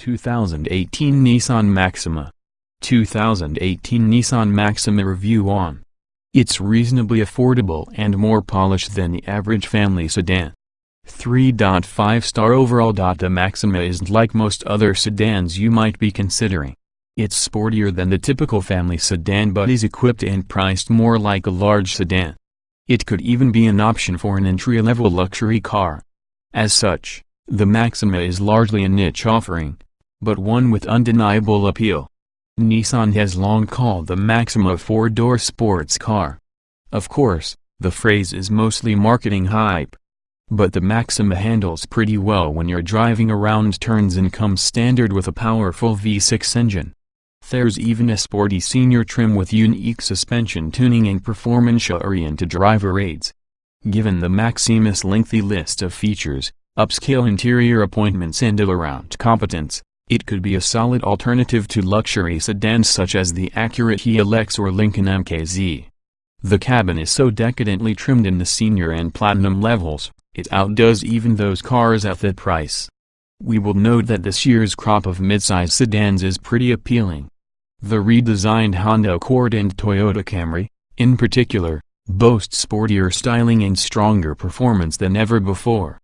2018 Nissan Maxima. 2018 Nissan Maxima review on. It's reasonably affordable and more polished than the average family sedan. 3.5-star overall. The Maxima isn't like most other sedans you might be considering. It's sportier than the typical family sedan but is equipped and priced more like a large sedan. It could even be an option for an entry-level luxury car. As such, the Maxima is largely a niche offering, but one with undeniable appeal. Nissan has long called the Maxima a four-door sports car. Of course, the phrase is mostly marketing hype. But the Maxima handles pretty well when you're driving around turns and comes standard with a powerful V6 engine. There's even a sporty senior trim with unique suspension tuning and performance-oriented driver aids. Given the Maxima's lengthy list of features, upscale interior appointments and all-around competence, it could be a solid alternative to luxury sedans such as the Acura TLX or Lincoln MKZ. The cabin is so decadently trimmed in the senior and platinum levels, it outdoes even those cars at that price. We will note that this year's crop of midsize sedans is pretty appealing. The redesigned Honda Accord and Toyota Camry, in particular, boast sportier styling and stronger performance than ever before.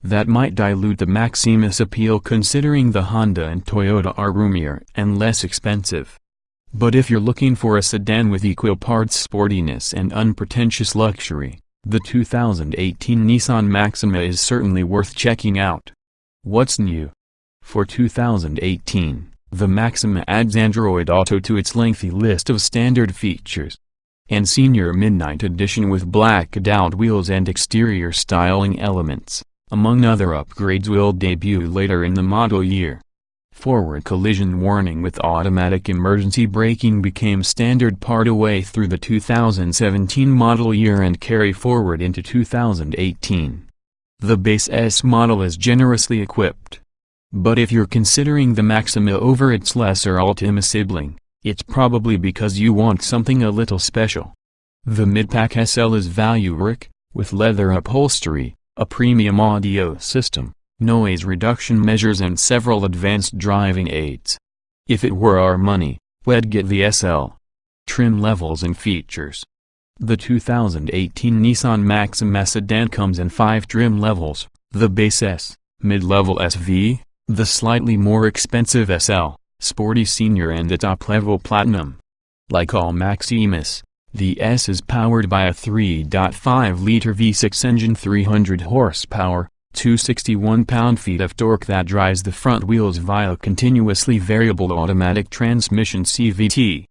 That might dilute the Maxima's appeal considering the Honda and Toyota are roomier and less expensive. But if you're looking for a sedan with equal parts sportiness and unpretentious luxury, the 2018 Nissan Maxima is certainly worth checking out. What's new? For 2018, the Maxima adds Android Auto to its lengthy list of standard features. And Senior Midnight Edition with blacked out wheels and exterior styling elements, among other upgrades, will debut later in the model year. Forward collision warning with automatic emergency braking became standard partway through the 2017 model year and carry forward into 2018. The base S model is generously equipped. But if you're considering the Maxima over its lesser Altima sibling, it's probably because you want something a little special. The Midpack SL is value-rich, with leather upholstery, a premium audio system, noise reduction measures and several advanced driving aids. If it were our money, we'd get the SL. Trim levels and features. The 2018 Nissan Maxima sedan comes in 5 trim levels: the base S, mid-level SV, the slightly more expensive SL, sporty senior and the top-level platinum. Like all Maximas, the S is powered by a 3.5-liter V6 engine, 300 horsepower, 261 pound-feet of torque that drives the front wheels via continuously variable automatic transmission CVT.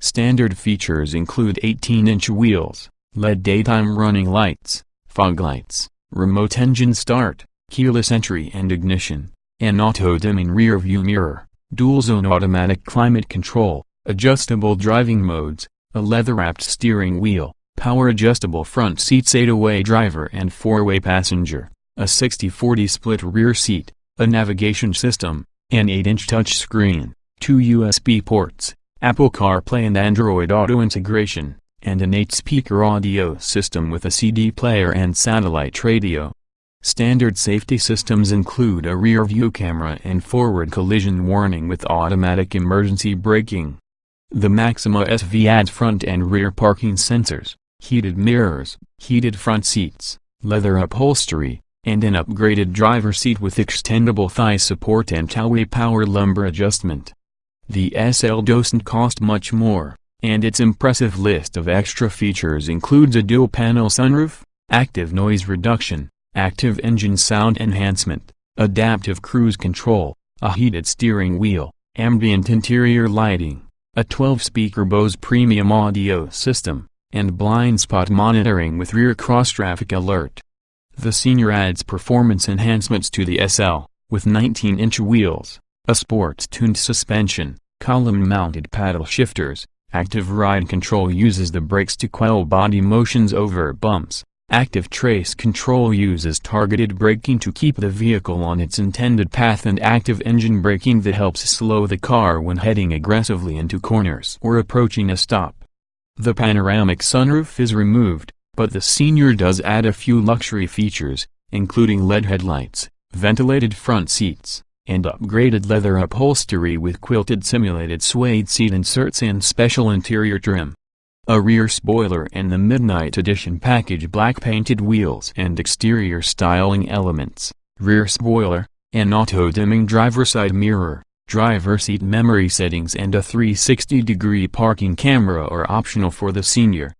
Standard features include 18-inch wheels, LED daytime running lights, fog lights, remote engine start, keyless entry and ignition, an auto-dimming rear-view mirror, dual-zone automatic climate control, adjustable driving modes, a leather-wrapped steering wheel, power-adjustable front seats, 8-way driver and 4-way passenger, a 60/40 split rear seat, a navigation system, an 8-inch touchscreen, 2 USB ports, Apple CarPlay and Android Auto integration, and an 8-speaker audio system with a CD player and satellite radio. Standard safety systems include a rear-view camera and forward collision warning with automatic emergency braking. The Maxima SV adds front and rear parking sensors, heated mirrors, heated front seats, leather upholstery, and an upgraded driver seat with extendable thigh support and two-way power lumbar adjustment. The SL doesn't cost much more, and its impressive list of extra features includes a dual-panel sunroof, active noise reduction, active engine sound enhancement, adaptive cruise control, a heated steering wheel, ambient interior lighting, a 12-speaker Bose premium audio system, and blind spot monitoring with rear cross-traffic alert. The Senior adds performance enhancements to the SL, with 19-inch wheels, a sports-tuned suspension, column-mounted paddle shifters, active ride control uses the brakes to quell body motions over bumps, active trace control uses targeted braking to keep the vehicle on its intended path, and active engine braking that helps slow the car when heading aggressively into corners or approaching a stop. The panoramic sunroof is removed, but the Senior does add a few luxury features, including LED headlights, ventilated front seats, and upgraded leather upholstery with quilted simulated suede seat inserts and special interior trim. A rear spoiler and the Midnight Edition package black painted wheels and exterior styling elements, rear spoiler, an auto-dimming driver side mirror, driver seat memory settings and a 360-degree parking camera are optional for the senior.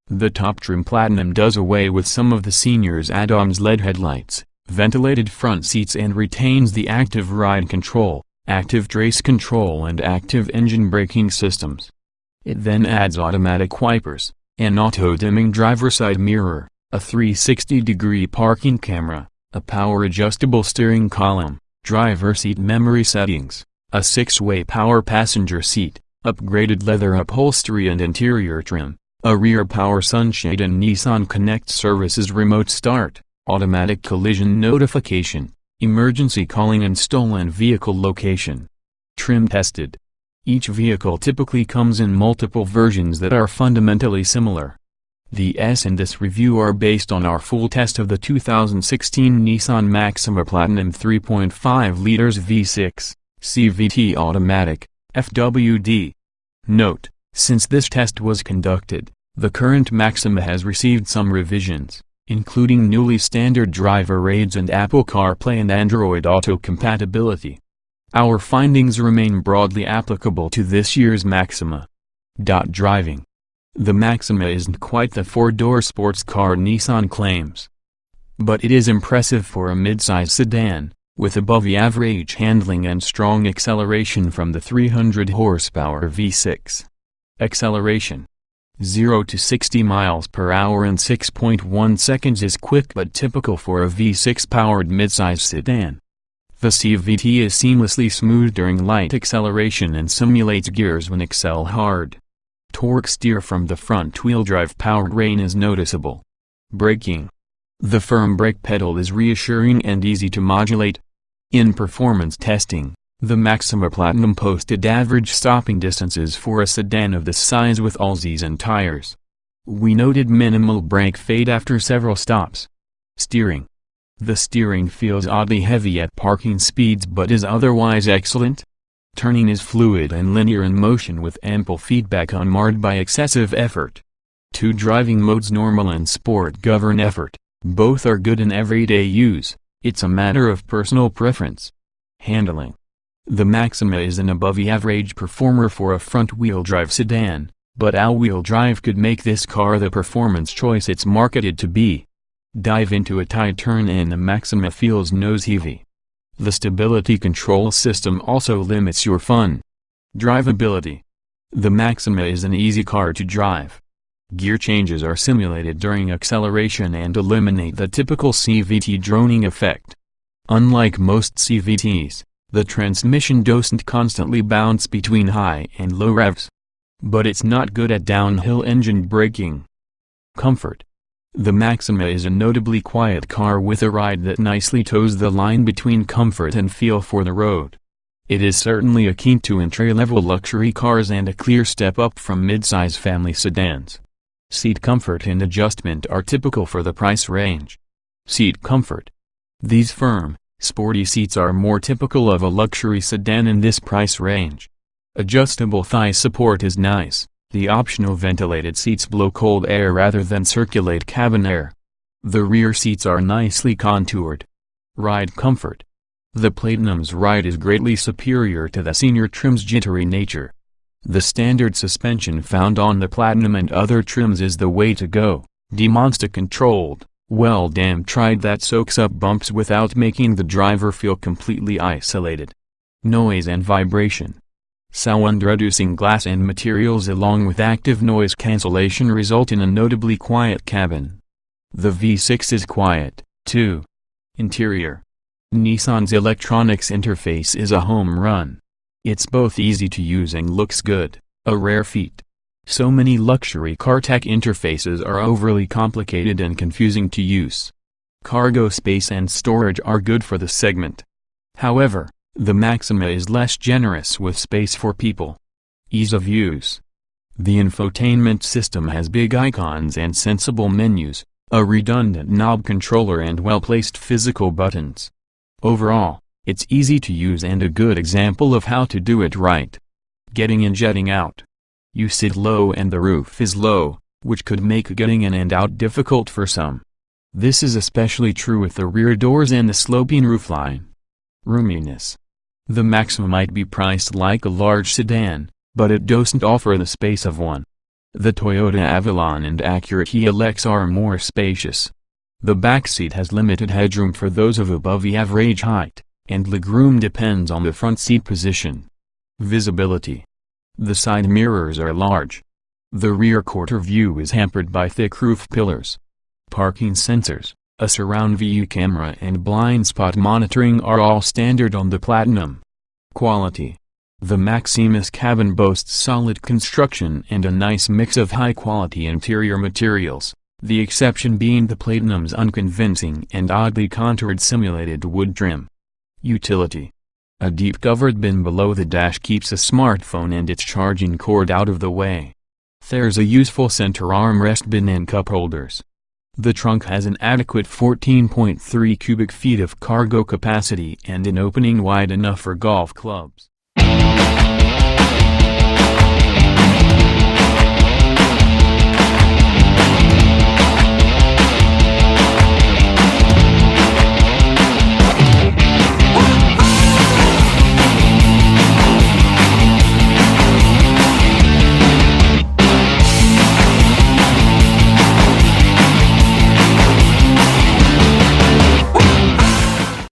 The top trim Platinum does away with some of the senior's add-ons LED headlights, ventilated front seats and retains the active ride control, active trace control and active engine braking systems. It then adds automatic wipers, an auto-dimming driver side mirror, a 360-degree parking camera, a power-adjustable steering column, driver seat memory settings, a 6-way power passenger seat, upgraded leather upholstery and interior trim, a rear power sunshade and Nissan Connect Services remote start, automatic collision notification, emergency calling and stolen vehicle location. Trim tested. Each vehicle typically comes in multiple versions that are fundamentally similar. The S in this review are based on our full test of the 2016 Nissan Maxima Platinum 3.5 liters V6, CVT automatic, FWD. Note: since this test was conducted, the current Maxima has received some revisions, including newly standard driver aids and Apple CarPlay and Android Auto compatibility. Our findings remain broadly applicable to this year's Maxima. Driving. The Maxima isn't quite the four-door sports car Nissan claims. But it is impressive for a midsize sedan, with above-average handling and strong acceleration from the 300 horsepower V6. Acceleration. 0 to 60 miles per hour in 6.1 seconds is quick but typical for a V6-powered midsize sedan. The CVT is seamlessly smooth during light acceleration and simulates gears when accel hard. Torque steer from the front-wheel drive powertrain is noticeable. Braking. The firm brake pedal is reassuring and easy to modulate. In performance testing, the Maxima Platinum posted average stopping distances for a sedan of this size with all-season tires. We noted minimal brake fade after several stops. Steering. The steering feels oddly heavy at parking speeds but is otherwise excellent. Turning is fluid and linear in motion with ample feedback unmarred by excessive effort. Two driving modes, normal and sport, govern effort. Both are good in everyday use, it's a matter of personal preference. Handling. The Maxima is an above-average performer for a front-wheel drive sedan, but all-wheel drive could make this car the performance choice it's marketed to be. Dive into a tight turn and the Maxima feels nose-heavy. The stability control system also limits your fun. Drivability. The Maxima is an easy car to drive. Gear changes are simulated during acceleration and eliminate the typical CVT droning effect. Unlike most CVTs, the transmission doesn't constantly bounce between high and low revs. But it's not good at downhill engine braking. Comfort. The Maxima is a notably quiet car with a ride that nicely toes the line between comfort and feel for the road. It is certainly akin to entry-level luxury cars and a clear step up from mid-size family sedans. Seat comfort and adjustment are typical for the price range. Seat comfort. These firm, sporty seats are more typical of a luxury sedan in this price range. Adjustable thigh support is nice. The optional ventilated seats blow cold air rather than circulate cabin air. The rear seats are nicely contoured. Ride comfort. The Platinum's ride is greatly superior to the senior trim's jittery nature. The standard suspension found on the Platinum and other trims is the way to go, demonster-controlled, well-damped ride that soaks up bumps without making the driver feel completely isolated. Noise and vibration. Sound-reducing glass and materials along with active noise cancellation result in a notably quiet cabin. The V6 is quiet, too. Interior. Nissan's electronics interface is a home run. It's both easy to use and looks good, a rare feat. So many luxury car tech interfaces are overly complicated and confusing to use. Cargo space and storage are good for the segment. However, the Maxima is less generous with space for people. Ease of use. The infotainment system has big icons and sensible menus, a redundant knob controller and well-placed physical buttons. Overall, It's easy to use and a good example of how to do it right. Getting in, jetting out. You sit low and the roof is low, which could make getting in and out difficult for some. This is especially true with the rear doors and the sloping roofline. Roominess. The Maxima might be priced like a large sedan, but it doesn't offer the space of one. The Toyota Avalon and Acura TLX are more spacious. The backseat has limited headroom for those of above the average height, and legroom depends on the front seat position. Visibility. The side mirrors are large. The rear quarter view is hampered by thick roof pillars. Parking sensors, a surround view camera and blind spot monitoring are all standard on the Platinum. Quality. The Maxima's cabin boasts solid construction and a nice mix of high-quality interior materials, the exception being the Platinum's unconvincing and oddly contoured simulated wood trim. Utility. A deep covered bin below the dash keeps a smartphone and its charging cord out of the way. There's a useful center armrest bin and cup holders. The trunk has an adequate 14.3 cubic feet of cargo capacity and an opening wide enough for golf clubs.